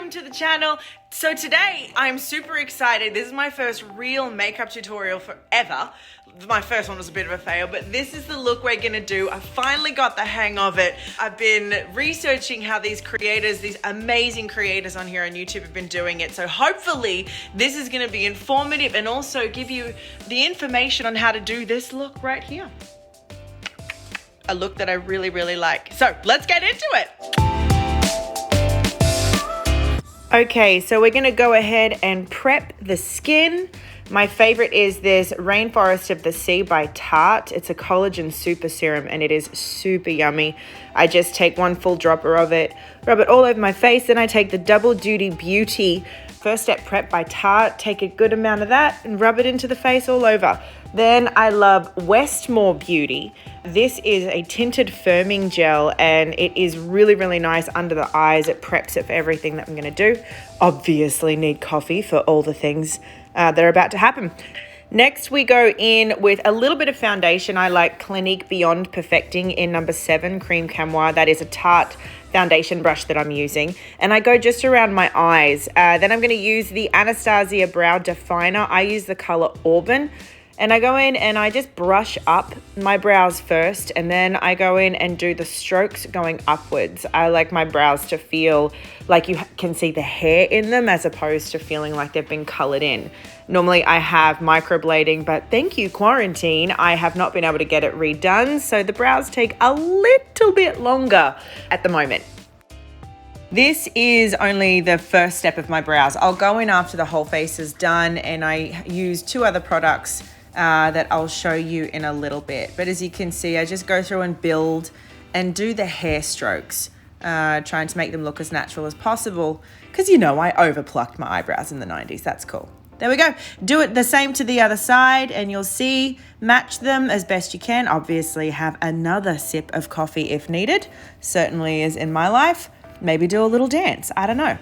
welcome to the channel. So today I'm super excited. This is my first real makeup tutorial forever. My first one was a bit of a fail, but this is the look we're gonna do. I finally got the hang of it. I've been researching how these creators, these amazing creators on here on YouTube have been doing it. So hopefully this is gonna be informative and also give you the information on how to do this look right here. A look that I really, really like. So let's get into it. Okay, so we're gonna go ahead and prep the skin. My favorite is this Rainforest of the Sea by Tarte. It's a collagen super serum and it is super yummy. I just take one full dropper of it, rub it all over my face, then I take the Double Duty Beauty First Step Prep by Tarte, take a good amount of that and rub it into the face all over. Then I love Westmore Beauty. This is a tinted firming gel and it is really, really nice under the eyes. It preps it for everything that I'm gonna do. Obviously need coffee for all the things that are about to happen. Next, we go in with a little bit of foundation. I like Clinique Beyond Perfecting in number 7, Cream Camois. That is a Tarte foundation brush that I'm using. And I go just around my eyes. Then I'm gonna use the Anastasia Brow Definer. I use the color Auburn. And I go in and I just brush up my brows first, and then I go in and do the strokes going upwards. I like my brows to feel like you can see the hair in them as opposed to feeling like they've been colored in. Normally I have microblading, but thank you quarantine, I have not been able to get it redone, so the brows take a little bit longer at the moment. This is only the first step of my brows. I'll go in after the whole face is done, and I use 2 other products that I'll show you in a little bit. But as you can see, I just go through and build and do the hair strokes, trying to make them look as natural as possible, because you know I overplucked my eyebrows in the 90s. That's cool. There we go. Do it the same to the other side and you'll see, match them as best you can. Obviously have another sip of coffee if needed, certainly is in my life. Maybe do a little dance, I don't know.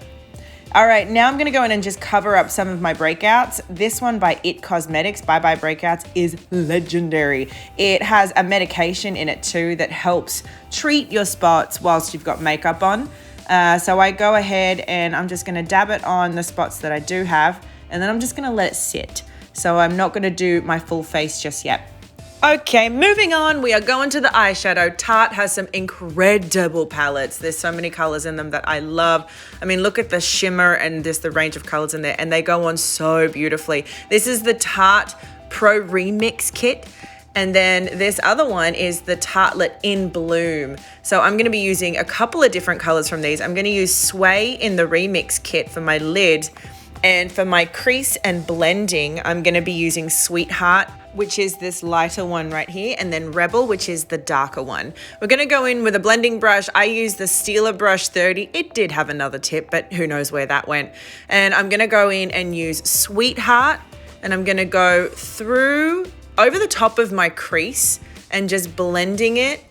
All right, now I'm gonna go in and just cover up some of my breakouts. This one by It Cosmetics, Bye Breakouts, is legendary. It has a medication in it too that helps treat your spots whilst you've got makeup on. So I go ahead and I'm just gonna dab it on the spots that I do have, and then I'm just gonna let it sit. So I'm not gonna do my full face just yet. Okay, moving on, we are going to the eyeshadow. Tarte has some incredible palettes. There's so many colors in them that I love. I mean, look at the shimmer and just the range of colors in there, and they go on so beautifully. This is the Tarte Pro Remix Kit. And then this other one is the Tartelette in Bloom. So I'm gonna be using a couple of different colors from these. I'm gonna use Sway in the Remix Kit for my lid. And for my crease and blending, I'm gonna be using Sweetheart, which is this lighter one right here, and then Rebel, which is the darker one. We're gonna go in with a blending brush. I use the Stila Brush 30. It did have another tip, but who knows where that went. And I'm gonna go in and use Sweetheart, and I'm gonna go through, over the top of my crease, and just blending it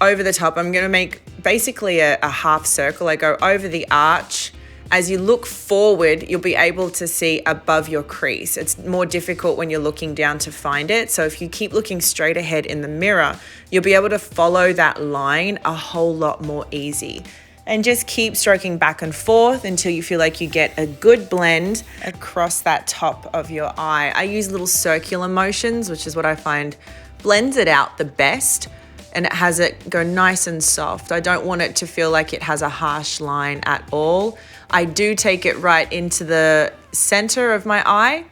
over the top. I'm gonna make basically a half circle. I go over the arch. As you look forward, you'll be able to see above your crease. It's more difficult when you're looking down to find it. So if you keep looking straight ahead in the mirror, you'll be able to follow that line a whole lot more easy. And just keep stroking back and forth until you feel like you get a good blend across that top of your eye. I use little circular motions, which is what I find blends it out the best. And it has it go nice and soft. I don't want it to feel like it has a harsh line at all. I do take it right into the center of my eye,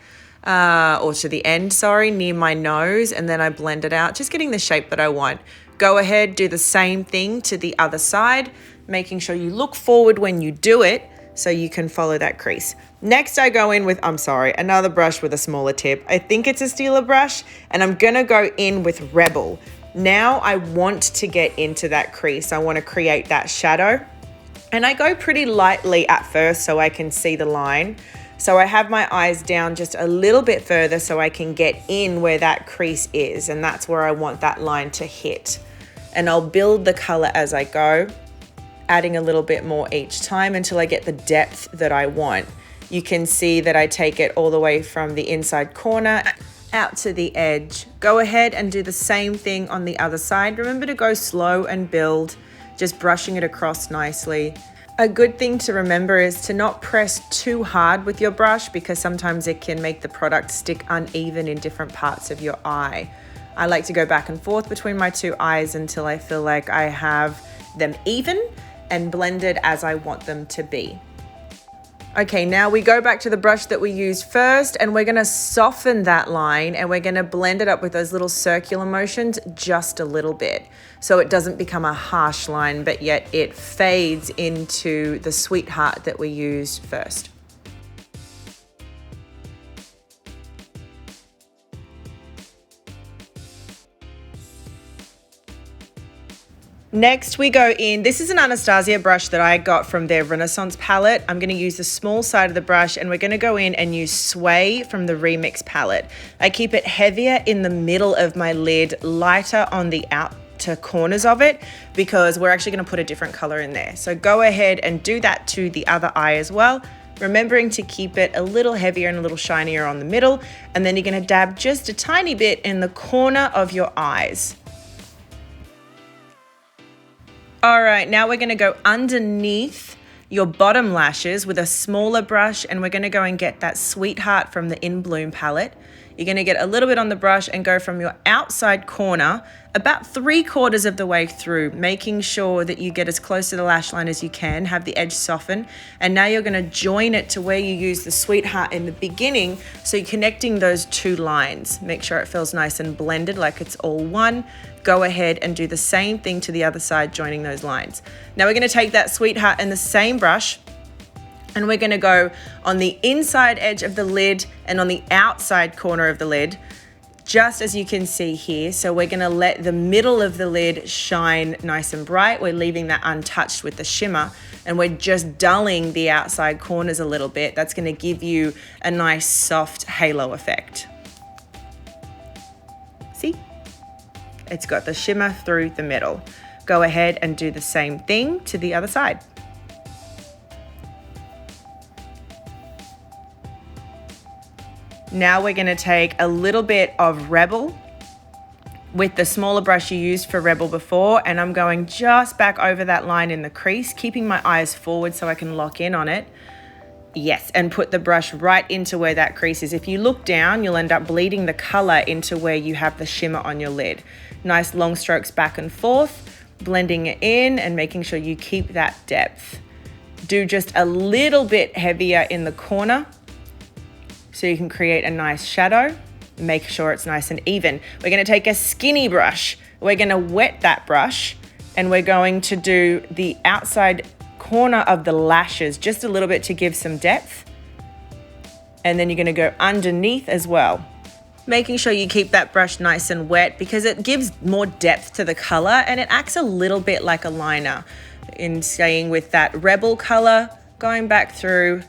or to the end, sorry, near my nose, and then I blend it out, just getting the shape that I want. Go ahead, do the same thing to the other side, making sure you look forward when you do it so you can follow that crease. Next, I go in with, another brush with a smaller tip. I think it's a Stila brush, and I'm gonna go in with Rebel. Now I want to get into that crease. I want to create that shadow. And I go pretty lightly at first so I can see the line. So I have my eyes down just a little bit further so I can get in where that crease is. And that's where I want that line to hit. And I'll build the color as I go, adding a little bit more each time until I get the depth that I want. You can see that I take it all the way from the inside corner out to the edge. Go ahead and do the same thing on the other side. Remember to go slow and build, just brushing it across nicely. A good thing to remember is to not press too hard with your brush because sometimes it can make the product stick uneven in different parts of your eye. I like to go back and forth between my two eyes until I feel like I have them even and blended as I want them to be. Okay, now we go back to the brush that we used first and we're gonna soften that line and we're gonna blend it up with those little circular motions just a little bit. So it doesn't become a harsh line, but yet it fades into the sweetheart that we used first. Next we go in, this is an Anastasia brush that I got from their Renaissance palette. I'm going to use the small side of the brush and we're going to go in and use Sway from the Remix palette. I keep it heavier in the middle of my lid, lighter on the outer corners of it because we're actually going to put a different color in there. So go ahead and do that to the other eye as well, remembering to keep it a little heavier and a little shinier on the middle, and then you're going to dab just a tiny bit in the corner of your eyes. All right, now we're gonna go underneath your bottom lashes with a smaller brush and we're gonna go and get that Sweetheart from the In Bloom palette. You're gonna get a little bit on the brush and go from your outside corner about 3/4 of the way through, making sure that you get as close to the lash line as you can, have the edge soften, and now you're gonna join it to where you use the Sweetheart in the beginning, so you're connecting those two lines. Make sure it feels nice and blended like it's all one. Go ahead and do the same thing to the other side, joining those lines. Now we're gonna take that Sweetheart and the same brush and we're gonna go on the inside edge of the lid and on the outside corner of the lid, just as you can see here. So we're gonna let the middle of the lid shine nice and bright. We're leaving that untouched with the shimmer and we're just dulling the outside corners a little bit. That's gonna give you a nice soft halo effect. See? It's got the shimmer through the middle. Go ahead and do the same thing to the other side. Now we're gonna take a little bit of Rebel with the smaller brush you used for Rebel before, and I'm going just back over that line in the crease, keeping my eyes forward so I can lock in on it. Yes, and put the brush right into where that crease is. If you look down, you'll end up bleeding the color into where you have the shimmer on your lid. Nice long strokes back and forth, blending it in and making sure you keep that depth. Do just a little bit heavier in the corner so you can create a nice shadow. Make sure it's nice and even. We're gonna take a skinny brush. We're gonna wet that brush and we're going to do the outside corner of the lashes just a little bit to give some depth. And then you're gonna go underneath as well. Making sure you keep that brush nice and wet because it gives more depth to the color and it acts a little bit like a liner. In staying with that Rebel color, going back through,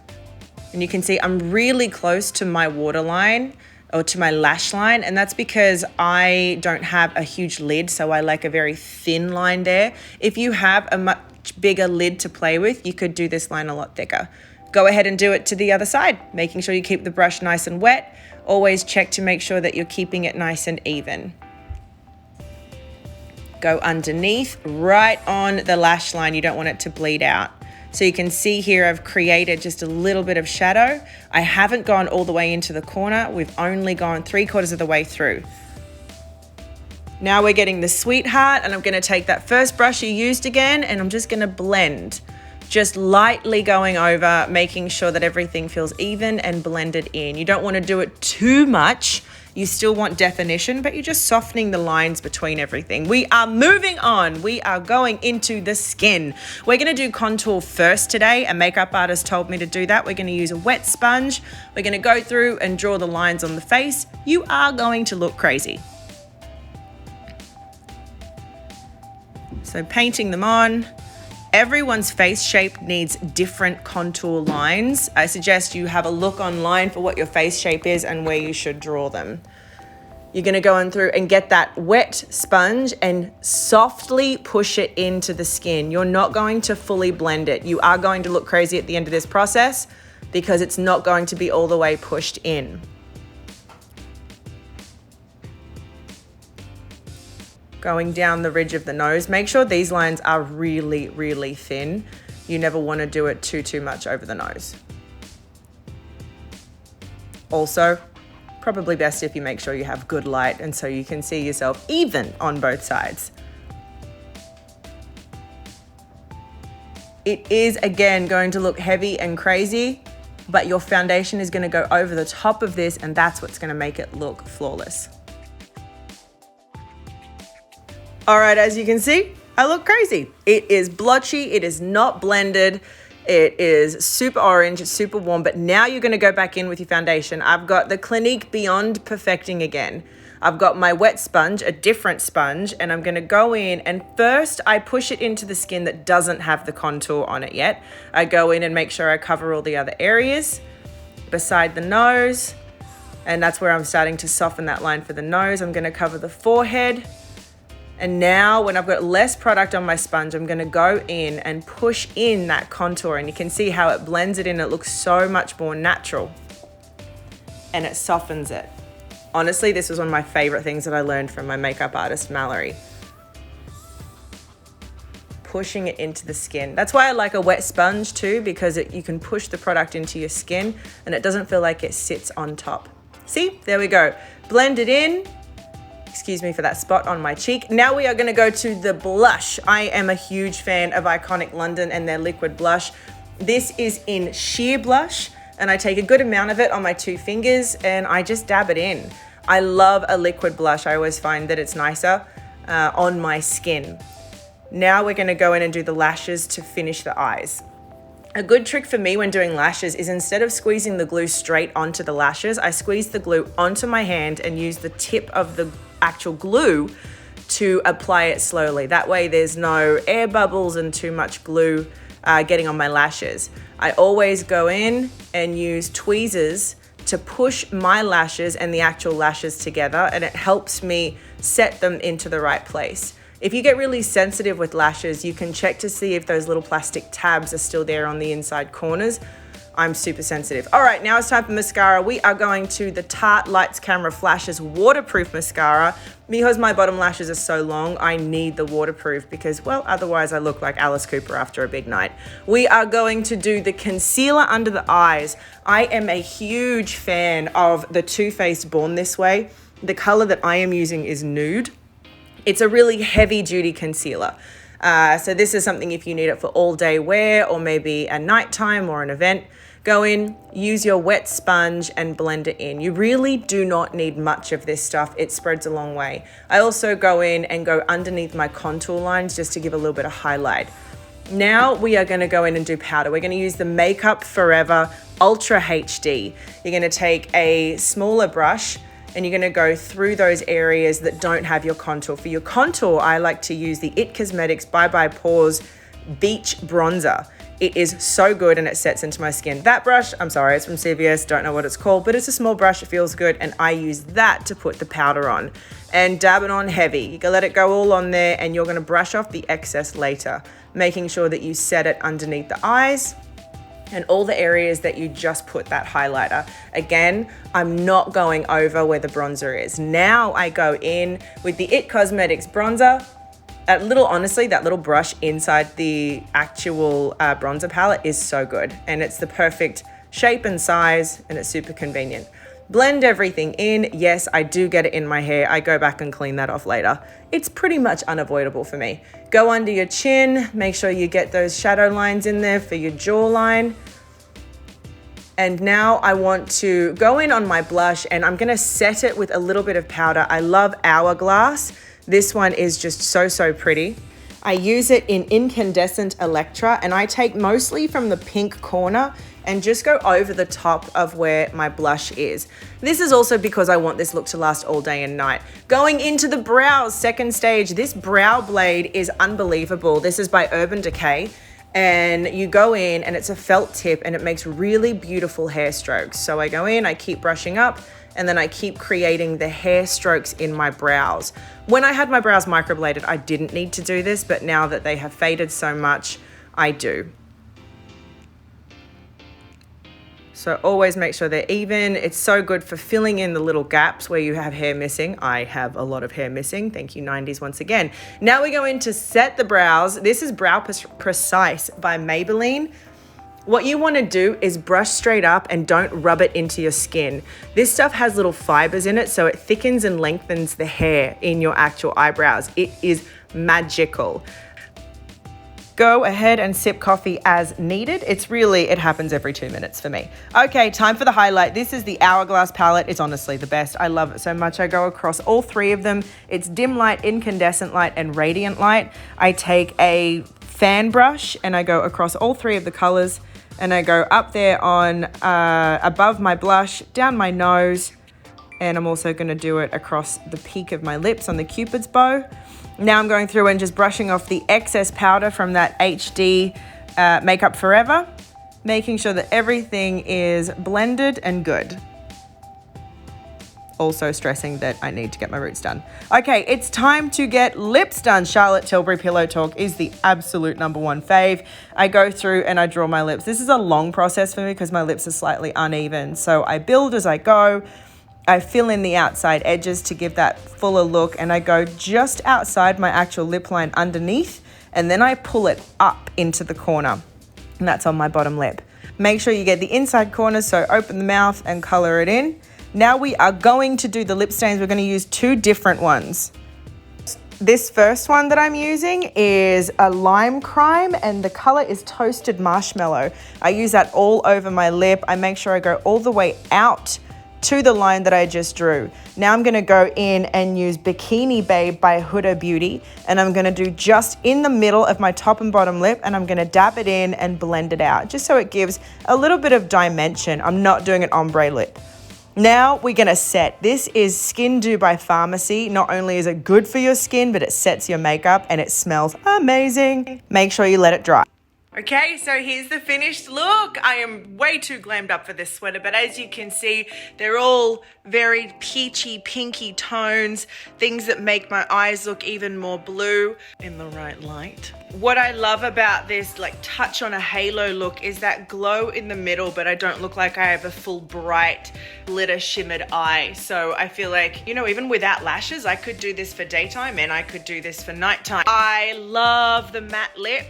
and you can see I'm really close to my waterline or to my lash line, and that's because I don't have a huge lid, so I like a very thin line there. If you have a much bigger lid to play with, you could do this line a lot thicker. Go ahead and do it to the other side, making sure you keep the brush nice and wet. Always check to make sure that you're keeping it nice and even. Go underneath, right on the lash line. You don't want it to bleed out. So you can see here I've created just a little bit of shadow. I haven't gone all the way into the corner. We've only gone 3/4 of the way through. Now we're getting the Sweetheart, and I'm gonna take that first brush you used again and I'm just gonna blend. Just lightly going over, making sure that everything feels even and blended in. You don't wanna do it too much. You still want definition, but you're just softening the lines between everything. We are moving on. We are going into the skin. We're gonna do contour first today. A makeup artist told me to do that. We're gonna use a wet sponge. We're gonna go through and draw the lines on the face. You are going to look crazy. So painting them on. Everyone's face shape needs different contour lines. I suggest you have a look online for what your face shape is and where you should draw them. You're gonna go in through and get that wet sponge and softly push it into the skin. You're not going to fully blend it. You are going to look crazy at the end of this process because it's not going to be all the way pushed in. Going down the ridge of the nose. Make sure these lines are really, really thin You never want to do it too much over the nose. Also, probably best if you make sure you have good light and so you can see yourself even on both sides. It is, again, going to look heavy and crazy, but your foundation is going to go over the top of this, and that's what's going to make it look flawless. All right, as you can see, I look crazy. It is blotchy, it is not blended, it is super orange, it's super warm, but now you're going to go back in with your foundation. I've got the Clinique Beyond Perfecting again. I've got my wet sponge, a different sponge, and I'm gonna go in and first I push it into the skin that doesn't have the contour on it yet. I go in and make sure I cover all the other areas beside the nose, and that's where I'm starting to soften that line for the nose. I'm gonna cover the forehead. And now when I've got less product on my sponge, I'm gonna go in and push in that contour, and you can see how it blends it in. It looks so much more natural and it softens it. Honestly, this was one of my favorite things that I learned from my makeup artist, Mallory. Pushing it into the skin. That's why I like a wet sponge too, because you can push the product into your skin and it doesn't feel like it sits on top. See, there we go. Blend it in. Excuse me for that spot on my cheek. Now we are gonna go to the blush. I am a huge fan of Iconic London and their liquid blush. This is in Sheer Blush, and I take a good amount of it on my 2 fingers and I just dab it in. I love a liquid blush. I always find that it's nicer on my skin. Now we're gonna go in and do the lashes to finish the eyes. A good trick for me when doing lashes is instead of squeezing the glue straight onto the lashes, I squeeze the glue onto my hand and use the tip of the actual glue to apply it slowly. That way there's no air bubbles and too much glue getting on my lashes. I always go in and use tweezers to push my lashes and the actual lashes together, and it helps me set them into the right place. If you get really sensitive with lashes, you can check to see if those little plastic tabs are still there on the inside corners. I'm super sensitive. All right, now it's time for mascara. We are going to the Tarte Lights Camera Flashes Waterproof Mascara. Because my bottom lashes are so long, I need the waterproof because, well, otherwise I look like Alice Cooper after a big night. We are going to do the concealer under the eyes. I am a huge fan of the Too Faced Born This Way. The color that I am using is Nude. It's a really heavy duty concealer. So this is something if you need it for all day wear or maybe a nighttime or an event. Go in, use your wet sponge and blend it in. You really do not need much of this stuff. It spreads a long way. I also go in and go underneath my contour lines just to give a little bit of highlight. Now we are gonna go in and do powder. We're gonna use the Makeup Forever Ultra HD. You're gonna take a smaller brush and you're gonna go through those areas that don't have your contour. For your contour, I like to use the IT Cosmetics Bye Bye Pores Beach Bronzer. It is so good and it sets into my skin. That brush, I'm sorry, it's from CVS, don't know what it's called, but it's a small brush, it feels good, and I use that to put the powder on and dab it on heavy. You can let it go all on there and you're gonna brush off the excess later, making sure that you set it underneath the eyes and all the areas that you just put that highlighter. Again, I'm not going over where the bronzer is. Now I go in with the IT Cosmetics bronzer. Honestly, that little brush inside the actual bronzer palette is so good. And it's the perfect shape and size and it's super convenient. Blend everything in. Yes, I do get it in my hair. I go back and clean that off later. It's pretty much unavoidable for me. Go under your chin. Make sure you get those shadow lines in there for your jawline. And now I want to go in on my blush and I'm gonna set it with a little bit of powder. I love Hourglass. This one is just so pretty. I use it in Incandescent Electra and I take mostly from the pink corner and just go over the top of where my blush is. This is also because I want this look to last all day and night. Going into the brows, second stage, this brow blade is unbelievable. This is by Urban Decay. And you go in and it's a felt tip and it makes really beautiful hair strokes. So I go in, I keep brushing up, and then I keep creating the hair strokes in my brows. When I had my brows microbladed, I didn't need to do this, but now that they have faded so much, I do. So always make sure they're even. It's so good for filling in the little gaps where you have hair missing. I have a lot of hair missing. Thank you, 90s, once again. Now we go in to set the brows. This is Brow Precise by Maybelline. What you want to do is brush straight up and don't rub it into your skin. This stuff has little fibers in it, so it thickens and lengthens the hair in your actual eyebrows. It is magical. Go ahead and sip coffee as needed. It happens every 2 minutes for me. Okay, time for the highlight. This is the Hourglass palette. It's honestly the best. I love it so much. I go across all three of them. It's dim light, incandescent light, and radiant light. I take a fan brush and I go across all three of the colors, and I go up there on above my blush, down my nose, and I'm also gonna do it across the peak of my lips on the Cupid's bow. Now I'm going through and just brushing off the excess powder from that HD Makeup Forever, making sure that everything is blended and good. Also stressing that I need to get my roots done. Okay, it's time to get lips done. Charlotte Tilbury Pillow Talk is the absolute #1 fave. I go through and I draw my lips. This is a long process for me because my lips are slightly uneven. So I build as I go. I fill in the outside edges to give that fuller look, and I go just outside my actual lip line underneath, and then I pull it up into the corner, and that's on my bottom lip. Make sure you get the inside corners, so open the mouth and color it in. Now we are going to do the lip stains. We're going to use two different ones. This first one that I'm using is a Lime Crime, and the color is Toasted Marshmallow. I use that all over my lip. I make sure I go all the way out to the line that I just drew. Now I'm gonna go in and use Bikini Babe by Huda Beauty, and I'm gonna do just in the middle of my top and bottom lip, and I'm gonna dab it in and blend it out, just so it gives a little bit of dimension. I'm not doing an ombre lip. Now we're gonna set. This is Skin Do by Pharmacy. Not only is it good for your skin, but it sets your makeup and it smells amazing. Make sure you let it dry. Okay, so here's the finished look. I am way too glammed up for this sweater, but as you can see, they're all very peachy, pinky tones, things that make my eyes look even more blue in the right light. What I love about this like touch on a halo look is that glow in the middle, but I don't look like I have a full bright glitter shimmered eye. So I feel like, you know, even without lashes, I could do this for daytime and I could do this for nighttime. I love the matte lip.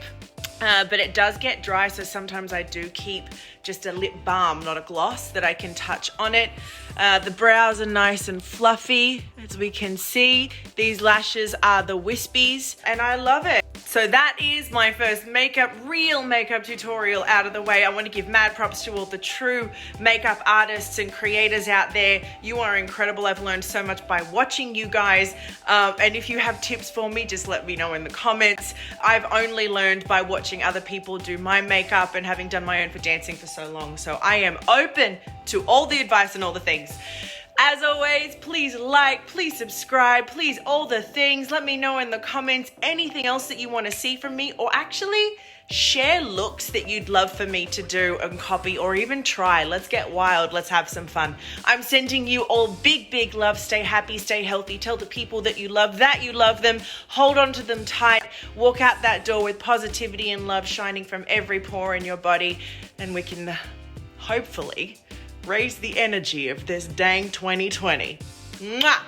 But it does get dry, so sometimes I do keep just a lip balm, not a gloss, that I can touch on it. The brows are nice and fluffy, as we can see. These lashes are the wispies, and I love it. So that is my first real makeup tutorial out of the way. I want to give mad props to all the true makeup artists and creators out there. You are incredible. I've learned so much by watching you guys. And if you have tips for me, just let me know in the comments. I've only learned by watching other people do my makeup and having done my own for dancing for so long. So I am open to all the advice and all the things. As always, please like, please subscribe, please all the things. Let me know in the comments anything else that you want to see from me, or actually share looks that you'd love for me to do and copy or even try. Let's get wild. Let's have some fun. I'm sending you all big, big love. Stay happy, stay healthy. Tell the people that you love them. Hold on to them tight. Walk out that door with positivity and love shining from every pore in your body. And we can hopefully raise the energy of this dang 2020. Mwah!